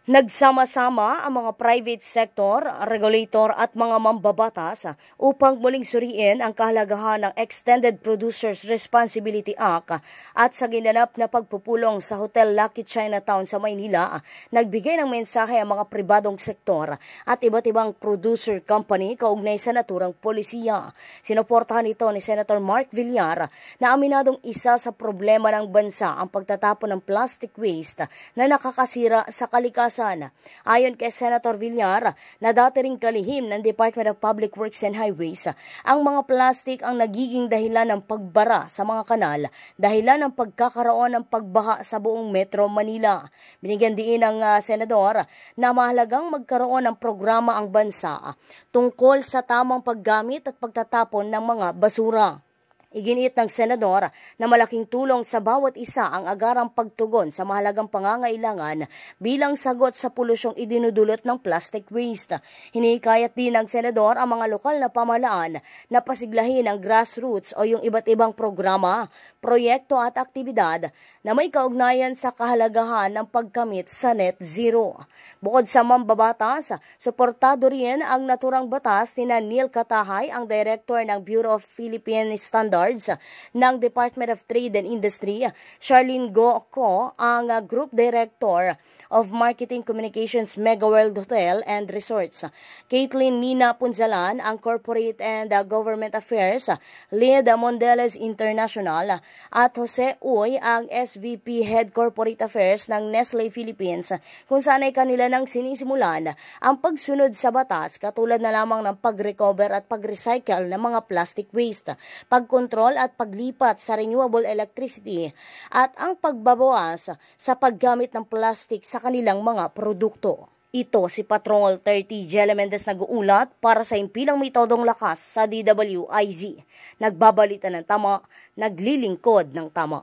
Nagsama-sama ang mga private sector, regulator at mga mambabatas upang muling suriin ang kahalagahan ng Extended Producers Responsibility Act at sa ginanap na pagpupulong sa Hotel Lucky Chinatown sa Maynila, nagbigay ng mensahe ang mga pribadong sektor at iba't ibang producer company kaugnay sa naturang polisiya. Sinuportahan ito ni Senator Mark Villar na aminadong isa sa problema ng bansa ang pagtatapon ng plastic waste na nakakasira sa kalikasan. Ayon kay Senator Villar, na dati ring kalihim ng Department of Public Works and Highways, ang mga plastic ang nagiging dahilan ng pagbara sa mga kanal, dahilan ng pagkakaroon ng pagbaha sa buong Metro Manila. Binigyan din ng Senador na mahalagang magkaroon ng programa ang bansa tungkol sa tamang paggamit at pagtatapon ng mga basura. Iginiit ng Senador na malaking tulong sa bawat isa ang agarang pagtugon sa mahalagang pangangailangan bilang sagot sa polusyong idinudulot ng plastic waste. Hinikayat din ng Senador ang mga lokal na pamahalaan na pasiglahin ang grassroots o yung iba't ibang programa, proyekto at aktibidad na may kaugnayan sa kahalagahan ng pagkamit sa net zero. Bukod sa mambabatas, suportado rin ang naturang batas ni Neil Katahay, ang Director ng Bureau of Philippine Standards ng Department of Trade and Industry, Charlene Go ang Group Director of Marketing Communications Mega World Hotel and Resorts, Caitlin Nina Punzalan ang Corporate and Government Affairs, Lid Mondeles International at Jose Uy ang SVP Head Corporate Affairs ng Nestle Philippines, kung saan ay kanila nang sinisimulan ang pagsunod sa batas katulad na lamang ng pag-recover at pag-recycle ng mga plastic waste, pagkontrol at paglipat sa renewable electricity at ang pagbabawas sa paggamit ng plastic sa kanilang mga produkto. Ito si Patrol 30 Jelle Mendez nag-uulat para sa Himpilang May Todong Lakas sa DWIZ. Nagbabalita ng tama, naglilingkod ng tama.